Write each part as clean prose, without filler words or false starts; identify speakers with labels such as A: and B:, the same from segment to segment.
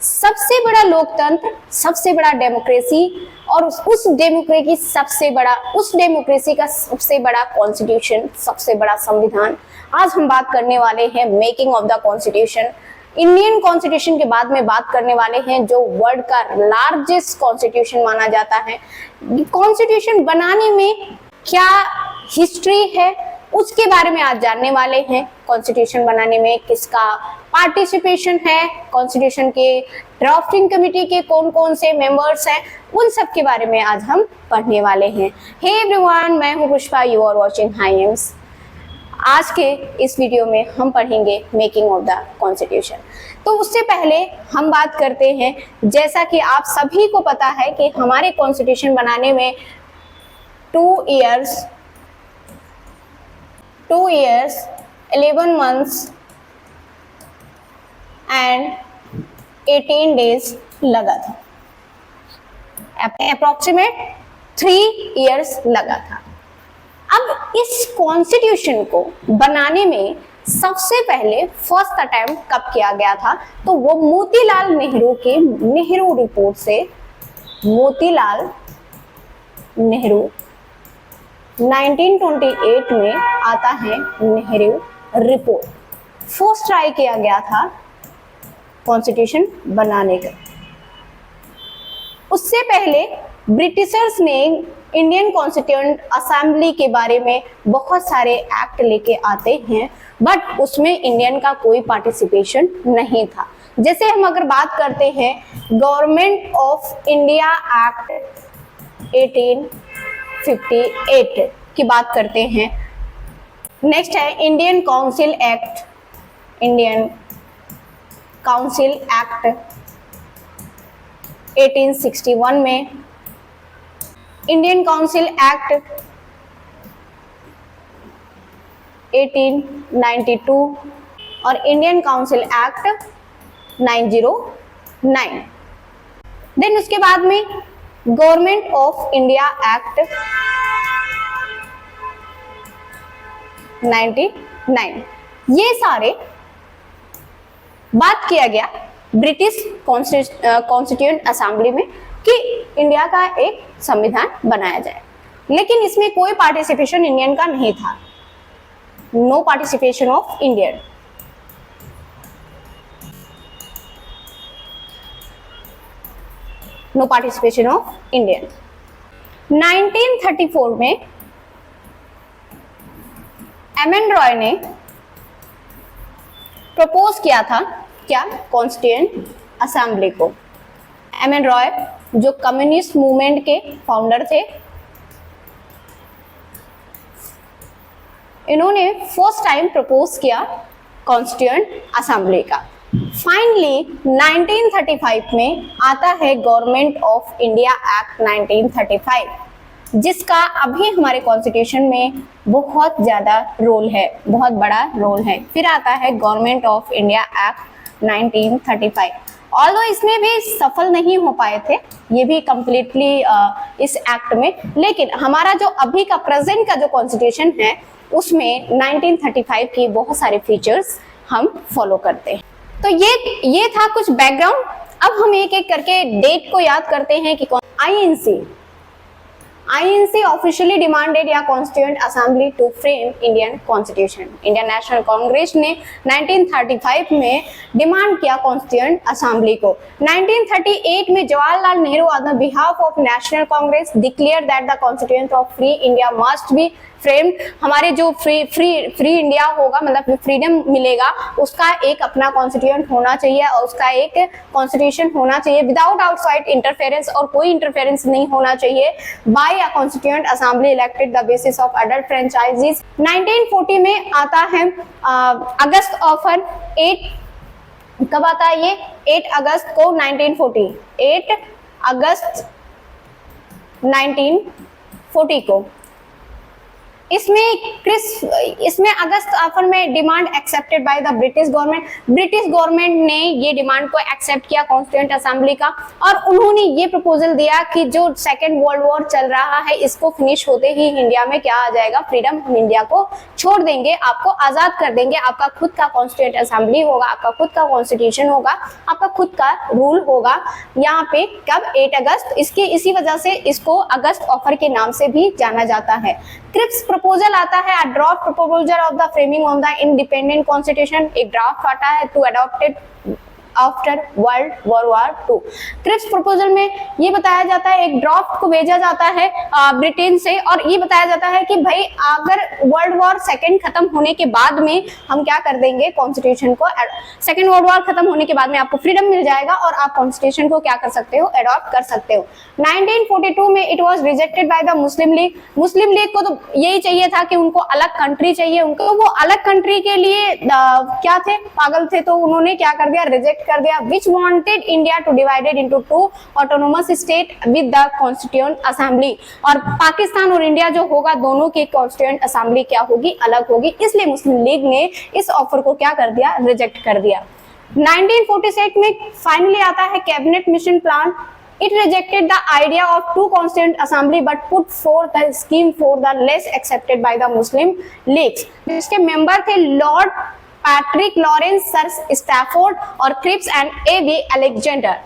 A: सबसे बड़ा लोकतंत्र, सबसे बड़ा डेमोक्रेसी और उस डेमोक्रेसी का सबसे बड़ा कॉन्स्टिट्यूशन, सबसे बड़ा संविधान। आज हम बात करने वाले हैं making of the constitution. Indian constitution के बाद में बात करने वाले हैं जो वर्ल्ड का लार्जेस्ट कॉन्स्टिट्यूशन माना जाता है। कॉन्स्टिट्यूशन बनाने में क्या हिस्ट्री है उसके बारे में आज जानने वाले हैं। कॉन्स्टिट्यूशन बनाने में किसका पार्टिसिपेशन है, कॉन्स्टिट्यूशन के ड्राफ्टिंग कमेटी के कौन कौन से मेंबर्स हैं, उन सब के बारे में आज हम पढ़ने वाले हैं। हे एवरीवन, मैं हूं Pushpa, you are watching high aims. आज के इस वीडियो में हम पढ़ेंगे मेकिंग ऑफ द कॉन्स्टिट्यूशन। तो उससे पहले हम बात करते हैं, जैसा कि आप सभी को पता है कि हमारे कॉन्स्टिट्यूशन बनाने में 2 years 11 months and 18 days लगा था, अप्रोक्सीमेट 3 years लगा था। अब इस कॉन्स्टिट्यूशन को बनाने में सबसे पहले फर्स्ट अटेम्प्ट कब किया गया था, तो वो मोतीलाल नेहरू के नेहरू रिपोर्ट से, मोतीलाल नेहरू 1928 में आता है नेहरू रिपोर्ट। फर्स्ट ट्राई किया गया था कॉन्स्टिट्यूशन बनाने का। उससे पहले ब्रिटिशर्स ने इंडियन कॉन्स्टिट्यूएंट असेंबली के बारे में बहुत सारे एक्ट लेके आते हैं, बट उसमें इंडियन का कोई पार्टिसिपेशन नहीं था। जैसे हम अगर बात करते हैं गवर्नमेंट ऑफ इंडिया एक्ट 1858 की बात करते हैं। नेक्स्ट है Indian council act, Indian council act 1861 में, इंडियन काउंसिल एक्ट 1892 और इंडियन काउंसिल एक्ट 909। देन उसके बाद में गवर्नमेंट ऑफ इंडिया एक्ट 99। ये सारे बात किया गया ब्रिटिश कॉन्स्टिट्यूएंट असेंबली में कि इंडिया का एक संविधान बनाया जाए, लेकिन इसमें कोई पार्टिसिपेशन इंडियन का नहीं था। No participation of Indian. No participation of Indian. 1934 में एम.एन. रॉय ने प्रपोज किया था क्या, कॉन्स्टिट्यूएंट असेंबली को। एम.एन. रॉय जो कम्युनिस्ट मूवमेंट के फाउंडर थे, इन्होंने फर्स्ट टाइम प्रपोज किया कॉन्स्टिट्यूएंट असेंबली का। फाइनली 1935 में आता है गवर्नमेंट ऑफ इंडिया एक्ट 1935, जिसका अभी हमारे कॉन्स्टिट्यूशन में बहुत ज़्यादा रोल है, बहुत बड़ा रोल है। फिर आता है government of India act 1935। Although इसमें भी सफल नहीं हो पाए थे ये भी कंप्लीटली इस एक्ट में, लेकिन हमारा जो अभी का प्रेजेंट का जो कॉन्स्टिट्यूशन है उसमें 1935 की बहुत सारे फीचर्स हम फॉलो करते हैं। तो ये था कुछ बैकग्राउंड। अब हम एक एक करके डेट को याद करते हैं कि INC ऑफिशियली डिमांडेड या constituent assembly to frame Indian constitution. Indian national Congress ने 1935 में डिमांड किया कॉन्स्टिट्यूएंट असेंबली को। 1938 में Jawaharlal Nehru on the behalf of national Congress declare that the constituent of free India must be framed. हमारे जो फ्री इंडिया होगा, मतलब फ्रीडम मिलेगा, उसका एक अपना कॉन्स्टिट्यूएंट होना चाहिए और उसका एक कॉन्स्टिट्यूशन होना चाहिए विदाउट आउटसाइड इंटरफेरेंस, और कोई इंटरफेरेंस नहीं होना चाहिए। By a constituent assembly elected the basis of adult franchises. 1940 में आता है अगस्त ऑफर 8, कब आता है ये, 8 अगस्त को 1940, 8 अगस्त 1940 को इसमें अगस्त ऑफर में demand accepted by the British government ने ये डिमांड को एक्सेप्ट किया कॉन्स्टिट्यूएंट असेंबली का, और उन्होंने ये प्रपोजल दिया कि जो सेकेंड वर्ल्ड वॉर चल रहा है इसको फिनिश होते ही इंडिया में क्या आ जाएगा, फ्रीडम, हम इंडिया को छोड़ देंगे, आपको आजाद कर देंगे, आपका खुद का कॉन्स्टिट्यूएंट असेंबली होगा, आपका खुद का कॉन्स्टिट्यूशन होगा, आपका खुद का रूल होगा यहाँ पे। कब? 8 अगस्त। इसी वजह से इसको अगस्त ऑफर के नाम से भी जाना जाता है। क्रिप्स प्रपोजल आता है, a draft proposal of the framing of the independent constitution, एक ड्राफ्ट आता है to adopted after world war 2। Cripps proposal में ये बताया जाता है, एक ड्राफ्ट को भेजा जाता है ब्रिटेन से, और ये बताया जाता है कि भाई अगर वर्ल्ड वॉर सेकेंड खत्म होने के बाद में हम क्या कर देंगे, कॉन्स्टिट्यूशन को, सेकेंड वर्ल्ड वॉर खत्म होने के बाद में आपको फ्रीडम मिल जाएगा और आप कॉन्स्टिट्यूशन को क्या कर सकते हो, अडॉप्ट कर सकते हो। 1942 में it was rejected by the Muslim league को तो यही चाहिए था कि उनको अलग कंट्री चाहिए, उनको वो अलग कंट्री के लिए क्या थे, पागल थे, तो उन्होंने क्या कर दिया, रिजेक्ट कर दिया, which wanted India to divided into 2 autonomous state with the constituent assembly। और पाकिस्तान और इंडिया जो होगा दोनों की constituent assembly क्या होगी, अलग होगी, इसलिए मुस्लिम लीग ने इस ऑफर को क्या कर दिया, रिजेक्ट कर दिया। 1946 में फाइनली आता है cabinet mission plan. It rejected the idea of 2 constituent assembly but put forth the scheme for the less accepted by the Muslim leagues, जिसके मेंबर थे Lord Patrick Lawrence, sir Stafford और Cripps and A.V. Alexander.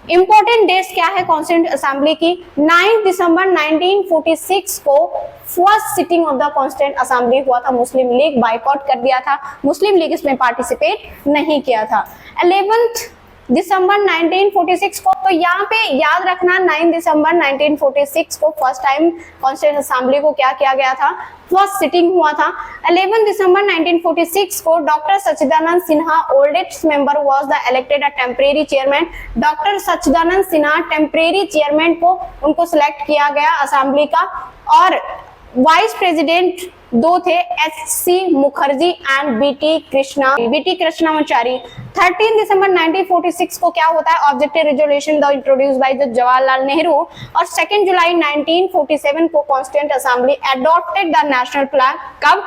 A: Important dates क्या है constituent assembly की? 9 दिसंबर 1946 को first sitting of the constituent assembly हुआ था, मुस्लिम लीग बाइकआउट कर दिया था, मुस्लिम लीग इसमें पार्टिसिपेट नहीं किया था। 11 दिसंबर 1946 को, तो यहाँ पे याद रखना 9 दिसंबर 1946 को फर्स्ट टाइम कॉन्स्टिट्यूएंट असेंबली को क्या किया गया था, फर्स्ट सिटिंग हुआ था। 11 दिसंबर 1946 को doctor Sachchidanand Sinha oldest member was the elected a temporary chairman. Doctor Sachchidanand Sinha temporary chairman को उनको सिलेक्ट किया गया असेंबली का, और वाइस प्रेसिडेंट 2 थे, H.C. Mukherjee and B.T. Krishnamachari. 13 दिसंबर 1946 को क्या होता है, objective resolution the introduce by the Jawaharlal Nehru, और 2 जुलाई 1947 को constituent assembly adopted the national flag. कब?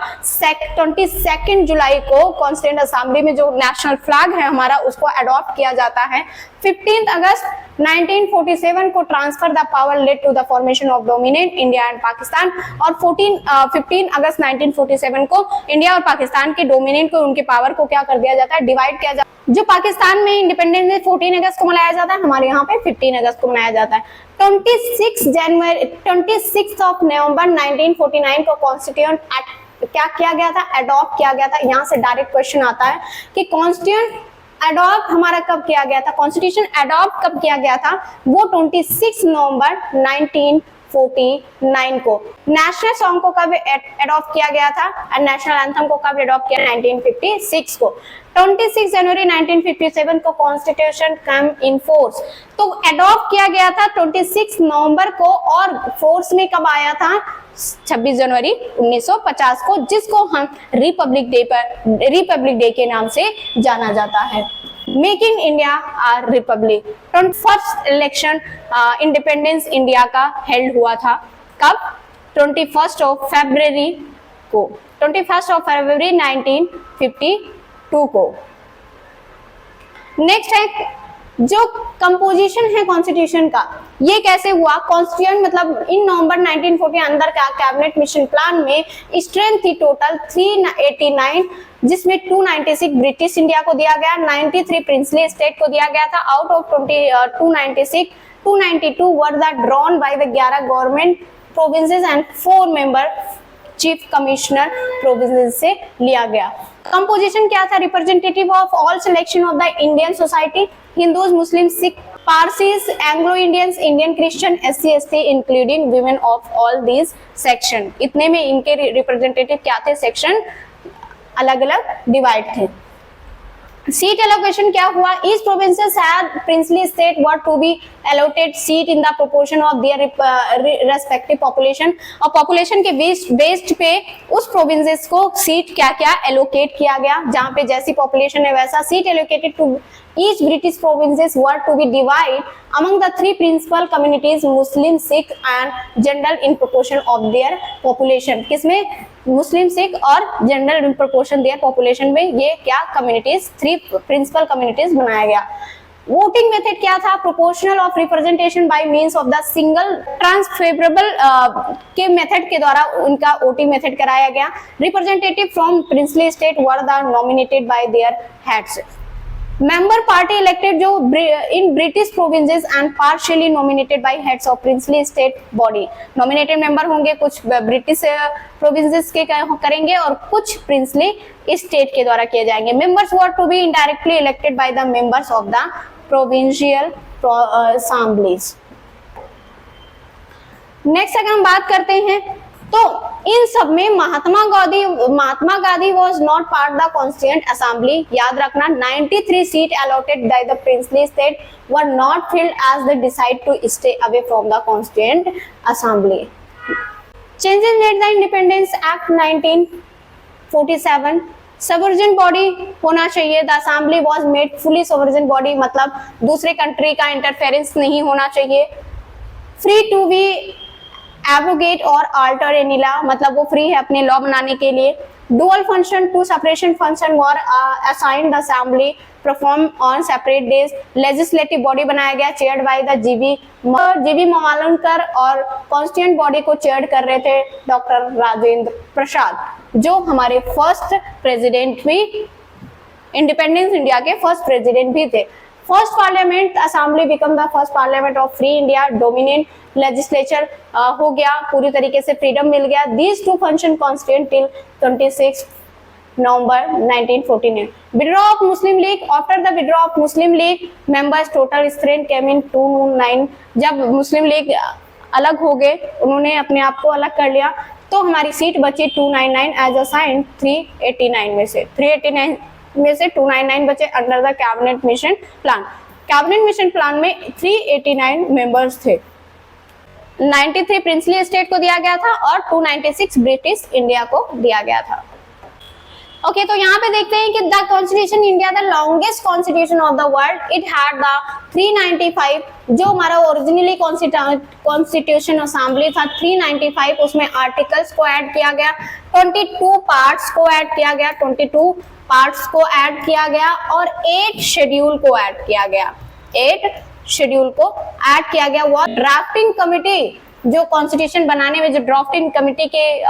A: 22 जुलाई को कॉन्स्टिट्यूएंट असेंबली में जो नेशनल फ्लैग है हमारा उसको अडॉप्ट किया जाता है। 15 अगस्त 1947 को transfer the power led to the formation of dominant India and Pakistan, और 15 अगस्त 1947 को इंडिया और पाकिस्तान के डोमिनेंट को, उनके पावर को क्या कर दिया जाता है, डिवाइड किया जाता है। जो पाकिस्तान में इंडिपेंडेंस डे 14 अगस्त को मनाया जाता है, हमारे यहाँ पे 15 अगस्त को मनाया जाता है। 26 नवंबर 1949 को कॉन्स्टिट्यूएंट एक्ट क्या किया गया था, अडॉप्ट किया गया था। यहाँ से डायरेक्ट क्वेश्चन आता है कि कॉन्स्टिट्यूएंट अडॉप्ट हमारा कब किया गया था, कॉन्स्टिट्यूशन अडॉप्ट कब किया गया था, वो 26 नवंबर 1949 को। नेशनल सॉन्ग को कब अडॉप्ट किया गया था, और नेशनल एंथम को कब अडॉप्ट किया, 1956 को। 26 जनवरी 1957 को कॉन्स्टिट्यूशन कम इन फोर्स, तो अडॉप्ट किया गया था 26 नवंबर को, और फोर्स में कब आया था, 26 जनवरी 1950 को, जिसको हम रिपब्लिक डे के नाम से जाना जाता है। Making India are republic. First election independence India का हेल्ड हुआ था कब, 21 फरवरी को, 21 फरवरी 1952 को। नेक्स्ट है जो कंपोजिशन है कॉन्स्टिट्यूशन का, ये कैसे हुआ। कॉन्स्टिट्यूशन मतलब इन नवंबर 1940 अंदर का कैबिनेट मिशन प्लान में स्ट्रेंथ थी टोटल 389, जिसमें 296 ब्रिटिश इंडिया को दिया गया, 93 प्रिंसली स्टेट को दिया गया था। Out of 296, 292 were the drawn by the 11 government provinces and 4 member chief commissioner provinces से लिया गया। कंपोजिशन क्या था, representative of all selection of the Indian society, Hindus, Muslim, Sikh, Parsis, Anglo Indians, Indian Christian, SC ST including women of all these section. इतने में इनके representative क्या थे, सेक्शन अलग अलग डिवाइड थे। सीट एलोकेशन क्या हुआ, each provinces had princely state were to be allotted seat in the proportion of their respective population, और पॉपुलेशन के बेस्ड पे उस प्रोविंसेस को सीट क्या क्या एलोकेट किया गया, जहां पे जैसी पॉपुलेशन है वैसा seat allocated to each British provinces were to be divided among the three principal communities Muslim, Sikh and general in proportion of their population। किसमें, मुस्लिम, सिख और general in proportion their population में ये क्या कम्युनिटीज, थ्री प्रिंसिपल कम्युनिटीज बनाया गया। Voting method क्या था, proportional of representation by means of the single transferable के मेथड के द्वारा उनका वोटिंग मेथड कराया गया। Representative from princely state were the nominated by their heads. Member party elected जो in British provinces and partially nominated by heads of princely state body. Nominated member होंगे, कुछ British provinces के करेंगे और कुछ princely state के द्वारा किए जाएंगे। Members were to be indirectly elected by the members of the provincial assemblies. Next अगर हम बात करते हैं तो इन सब में Mahatma Gandhi was not part the constituent assembly. याद रखना 93 seat allotted by the princely state were not filled as they decide to stay away from the constituent assembly. Changes made the independence act 1947। Sovereign body होना चाहिए, the assembly was made fully sovereign body, मतलब दूसरे country का interference नहीं होना चाहिए। Free to be abrogate और alter any law, मतलब वो फ्री है अपने लॉ बनाने के लिए। Dual function, two separation function were assigned the assembly perform on separate days. Legislative body बनाया गया chaired by the G B Mavalankar और कॉन्स्टिट्यूएंट बॉडी को चेयर कर रहे थे डॉक्टर राजेंद्र प्रसाद, जो हमारे फर्स्ट प्रेसिडेंट भी, इंडिपेंडेंस इंडिया के फर्स्ट प्रेसिडेंट भी थे। First parliament assembly become the first parliament of free India. Dominant legislature हो गया, पूरी तरीके से फ्रीडम मिल गया। These two function constituent till 26 नवंबर 1949। Withdraw of Muslim league, after the withdraw of Muslim league members total strength came in 209। जब मुस्लिम league अलग हो गए, उन्होंने अपने आप को अलग कर लिया, तो हमारी सीट बची 299 एज असाइंड 389 में से। 389 में से 299 बचे under the cabinet mission plan. Cabinet mission plan में 389 मेंबर्स थे। 93 प्रिंसली स्टेट को दिया गया था और 296 ब्रिटिश इंडिया को दिया गया था। ओके, तो यहाँ पे देखते हैं कि the constitution India the longest constitution of the world. It had the 395, जो हमारा ओरिजिनली कॉन्स्टिट्यूशन असेंबली था 395, उसमें आर्टिकल्स को ऐड किया गया, 22 पार्ट्स को ऐड किया गया, 22 पार्ट्स को ऐड किया गया और 8 शेड्यूल को ऐड किया गया, 8 शेड्यूल को ऐड किया गया। वो ड्राफ्टिंग कमिटी, जो कॉन्स्टिट्यूशन बनाने में जो ड्राफ्टिंग कमिटी के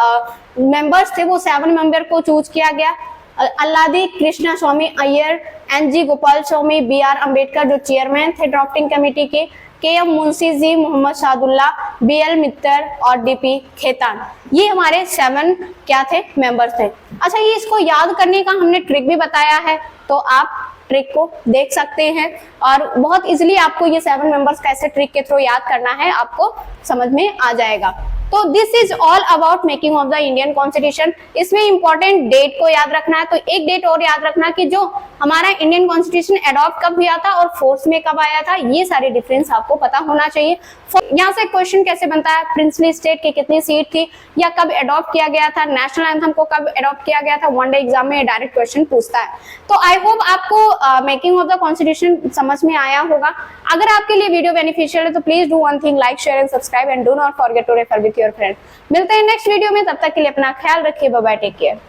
A: मेंबर्स थे, वो 7 मेंबर को चूज किया गया। अल्लादी कृष्णा स्वामी अय्यर, एनजी गोपाल स्वामी, बीआर अंबेडकर जो चेयरमैन थे ड्राफ्टिंग कमेटी के एम मुंशी जी, मोहम्मद शादुल्ला, बीएल मित्तर और डीपी खेतान, ये हमारे 7 क्या थे, मेंबर्स थे। अच्छा, ये इसको याद करने का हमने ट्रिक भी बताया है, तो आप ट्रिक को देख सकते हैं और बहुत इजीली आपको ये 7 मेंबर्स कैसे ट्रिक के थ्रू याद करना है आपको समझ में आ जाएगा। तो this is all about making of the Indian constitution. इसमें इंपॉर्टेंट डेट को याद रखना है, तो एक डेट और याद रखना कि जो हमारा इंडियन कॉन्स्टिट्यूशन एडॉप्ट कब हुआ था और फोर्स में कब आया था, ये सारे डिफरेंस आपको पता होना चाहिए। यहाँ से क्वेश्चन कैसे बनता है, प्रिंसली स्टेट की कितनी सीट थी या कब एडॉप्ट किया गया था, नेशनल एंथम को कब एडॉप्ट किया गया था, वनडे एग्जाम में डायरेक्ट क्वेश्चन पूछता है। तो आई होप आपको मेकिंग ऑफ द कॉन्स्टिट्यूशन समझ में आया होगा। अगर आपके लिए वीडियो बेनिफिशियल है तो please do one thing, like, share and subscribe and do not forget to refer with your friend. मिलते हैं नेक्स्ट वीडियो में, तब तक के लिए अपना ख्याल रखिए, बाय बाय, टेक केयर।